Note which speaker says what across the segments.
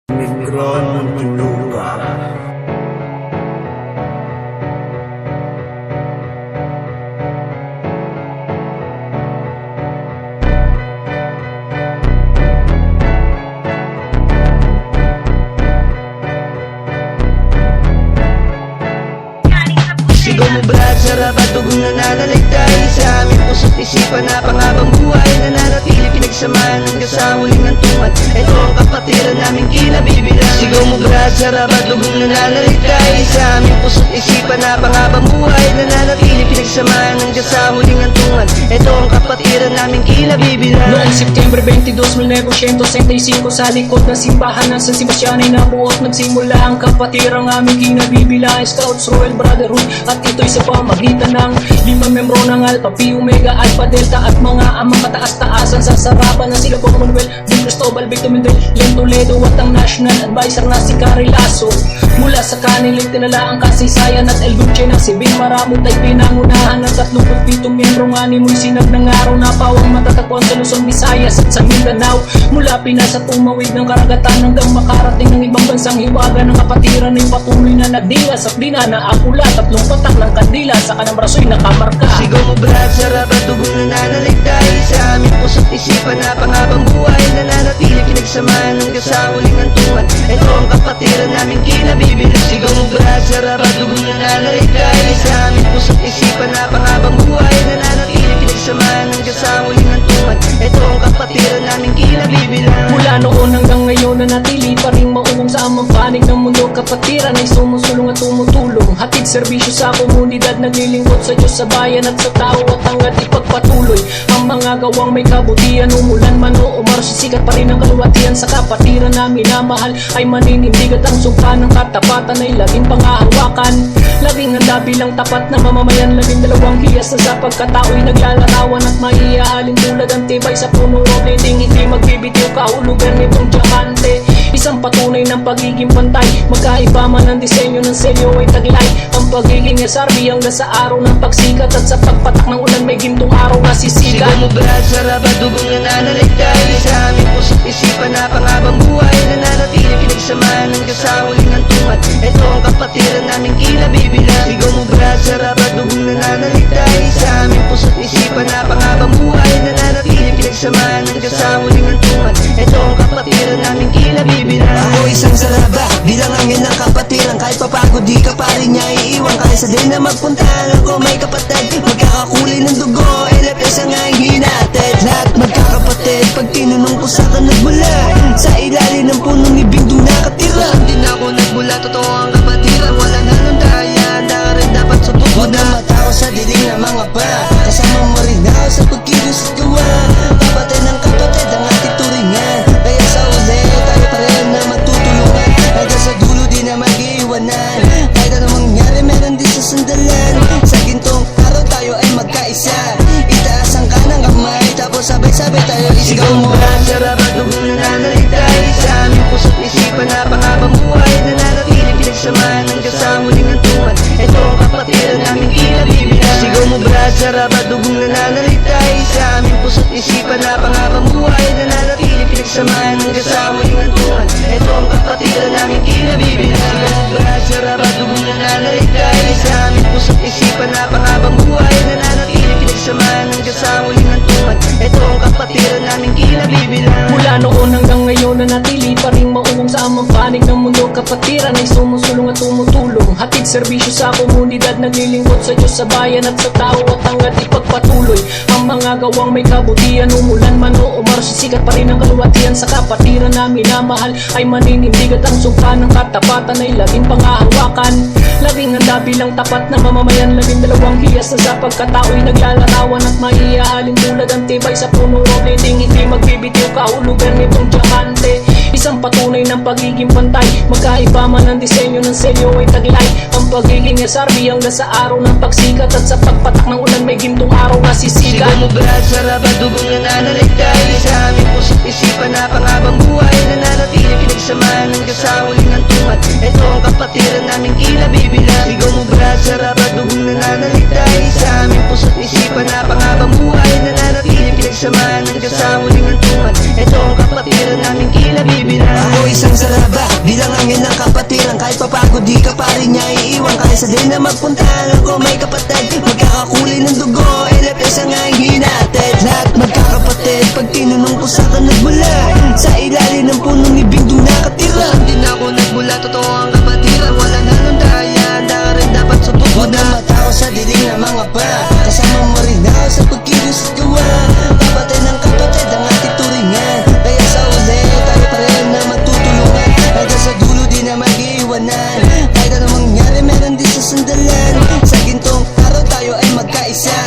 Speaker 1: Negron Muntinlupa.
Speaker 2: Sigaw mo brad, sarap at tugong nananaligtay sa aming puso't isipan na pangabang buhay nananatili pinagsamahan hanggang sa huling hantungan. Ito ang kapatiran naming kinabibilang. Sigaw mo brad, sarap at tugong nananaligtay sa aming puso't isipan na pangabang buhay nananatili pinagsamahan hanggang sa huling hantungan. Ito ang kapatiran naming kinabibilang.
Speaker 3: Noong September 22, 1965 sa likod ng simbahan ng San Sebastian ay nabuot nagsimula ang kapatirang aming kinabibilang Scouts Royal Brotherhood. At ito'y sa pamagitan ng 5 membro ng Alpha Phi Omega Alpha Delta at mga amang kataas-taasan sa sarapan ng sila Manuel Bin Cristobal Victor Mendel Len Toledo at ang National Advisor na si Carrie Lasso. Mula sa kanilang tinala ang kasaysayan at El Dulce ng si Bing Maramut ay pinangunahan ng 37 membro nga ni Moy Sinag ng araw na pawang matatagpuan sa Luzon, Visayas at sa Mindanao. Mula Pinas at tumawid ng karagatan hanggang makarating ng ibang bansang hiwaga ng kapatiran ay patuloy na nagdingas at dinanaakula tatlong patak ng kandila sa kanang braso'y nakamarka.
Speaker 2: Sigaw mo brad, sarap at tugong nananaligtay sa aming puso't isipan na pangabang buhay nananatili pinagsamahan hanggang sa huling hantungan. Ito ang kapatiran naming kinabibilang. Sigaw mo brad, sarap at tugong nananaligtay sa aming puso't isipan na pangabang buhay nananatili pinagsamahan hanggang sa huling hantungan. Ito ang kapatiran naming kinabibilang.
Speaker 3: Mula noon hanggang ngayon nanatili pa rin maunong sa amang panig ng mundo. Kapatiran ay sumusulong at tumutulong, hatid serbisyo sa komunidad, naglilingkod sa Diyos, sa bayan at sa tao at hanggat ipagpatuloy ang mga gawang may kabutihan. Umulan man o umaraw, sisikat pa rin ang kaluwatian sa kapatiran na minamahal ay maninindig at ang sumpa ng katapatan ay laging pangahawakan. Laging handa bilang tapat na mamamayan, 12 hiyas na sa pagkatao'y naglalarawan at maiaalin tulad ang tibay sa puno o dinding, hindi magbibitiw kahulugan nitong diamante. Isang patunay ng pagiging pantay, magkaiba man ang disenyo ng selyo ay taglay. Ang pagiging SRB hanggang sa araw ng pagsikat at sa pagpatak ng ulan may gintong araw na sisikat.
Speaker 2: Sigaw mo brad, sarap at tugong nananaligtay sa aming puso't isipan na pangabang buhay nananatili pinagsamahan hanggang sa huling hantungan. Ito ang kapatiran naming kinabibilang. Sigaw mo brad, sarap at tugong nananaligtay sa aming puso't isipan na pangabang buhay nananatili pinagsamahan hanggang sa huling hantungan. Ito ang kapatiran naming kinabibilang.
Speaker 4: Ako isang saraba, bilang angin ng kapatiran. Kahit papagod di ka pa rin niya iiwan. Kahit sa din na magpuntahan ako may kapatid, magkakakulay ng dugo, LFS ang ay hinatid. Lahat magkakapatid, pag tinanong ko sa ka nagbula, sa ilalim ng punong ibig doon nakatira.
Speaker 2: Hindi na ako nagbula, totoo ang kapatiran. Walang halong daya, handa ka rin dapat sa
Speaker 4: Huwag
Speaker 2: pupuda.
Speaker 4: na matao sa dilim na mga pa, kasama mo rin ako sa pagkilos at gawa. Kapatid ng kapatid ang ating turingan, kaya sa uli tayo pareho na matutulungan. Hanggang sa dulo di na mag-iiwanan, kahit anong mangyari meron din sa sandalan. Sa gintong araw tayo ay magkaisa, itaas ang kanang kamay, tapos sabay-sabay tayo isigaw
Speaker 2: Sigaw
Speaker 4: mo.
Speaker 2: mo brad, sarap at tugong nananaligtay sa aming puso't isipan na pangabang buhay nananatili pinagsamahan hanggang sa huling hantungan. Ito ang kapatiran naming kinabibilang. Sigaw mo brad, sarap at tugong nananaligtay sa aming puso't isipan na pangabang buhay nananatili pinagsamahan hanggang sa huling hantungan. Ito ang kapatiran naming kinabibilang. Sigaw mo brad, sarap at tugong nananaligtay sa aming puso't isipan na pangabang buhay nananatili pinagsamahan hanggang sa huling hantungan. Ito ang kapatiran naming kinabibilang.
Speaker 3: Mula noon hanggang ngayon nanatili pa rin maunong sa amang panig ng mundo. Kapatiran ay sumusulong at tumutulong, hatid serbisyo sa komunidad, naglilingkod sa Diyos, sa bayan at sa tao at hanggat ipagpatuloy ang mga gawang may kabutihan. Umulan man o umaraw, sisikat pa rin ang kaluwatian sa kapatiran na minamahal ay maninindig at ang sumpa ng katapatan ay laging pangahawakan. Laging handa bilang tapat na mamamayan, 12 hiyas na sa pagkatao'y naglalarawan at maiaalin tulad ang tibay sa puno o dinding, hindi magbibitiw kahulugan nitong diamante. Isang patunay ng pagiging pantay, magkaiba man ang disenyo ng selyo ay taglay. Ang pagiging SRB hanggang sa araw ng pagsikat at sa pagpatak ng ulan may gintong araw na sisikat.
Speaker 2: Sigaw mo brad, sarap at tugong nananaligtay sa aming puso't isipan na pangabang buhay nananatili pinagsamahan hanggang sa huling hantungan. Ito ang kapatiran naming kinabibilang. Sigaw mo brad, sarap at tugong nananaligtay sa aming puso't isipan na pangabang buhay nananatili pinagsamahan hanggang sa huling hantungan. Ito ang kapatiran naming kinabibilang.
Speaker 4: Ako isang saraba, di ka pa rin niya iiwan. Kaysa din na magpuntahan ko may kapatid, magkakakulay ng dugo, LFS ang ang hinatid. Lahat magkakapatid, pag tinanong ko sa ka nagmula, sa ilalim ng punong ibig doon nakatira.
Speaker 2: Hindi na ako nagmula, totoo ang kapatiran. Walang halong daya, handa ka rin dapat subok
Speaker 4: Huwag na matao sa dilim na mga pa, kasama mo rin ako sa pagkilos at gawa. Kapatid ng kapatid ang ating turingan, kaya sa uli tayo pareho na magtutulungan. Hanggang sa dulo di na mag-iiwanan, kahit anong mangyari meron din sa sandalan. Sa gintong araw tayo ay magkaisa,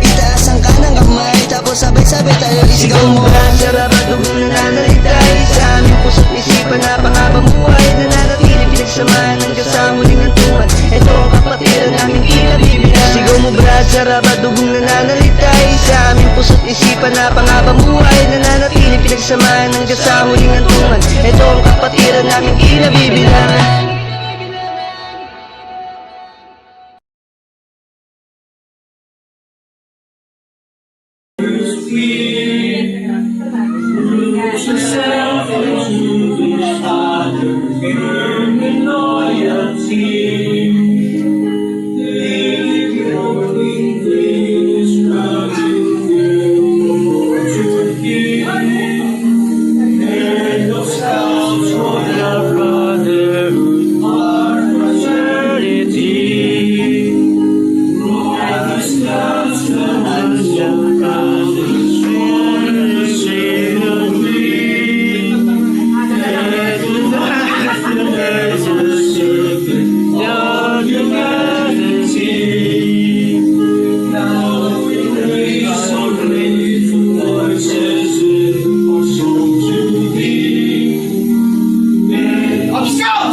Speaker 4: itaas ang kanang kamay, tapos sabay-sabay tayo isigaw mo.
Speaker 2: Sarap at dugong nananalitay sa aming puso't isipan na panghabang buhay. Nananatili pinagsamahan hanggang sa muling hantungan. Ito ang kapatiran naming kinabibilang. Sigaw mo brad, sarap at dugong nananalitay sa aming puso't isipan na panghabang buhay. Nananatili pinagsamahan hanggang sa muling hantungan. Ito ang kapatiran naming kinabibilang.
Speaker 5: Let's go!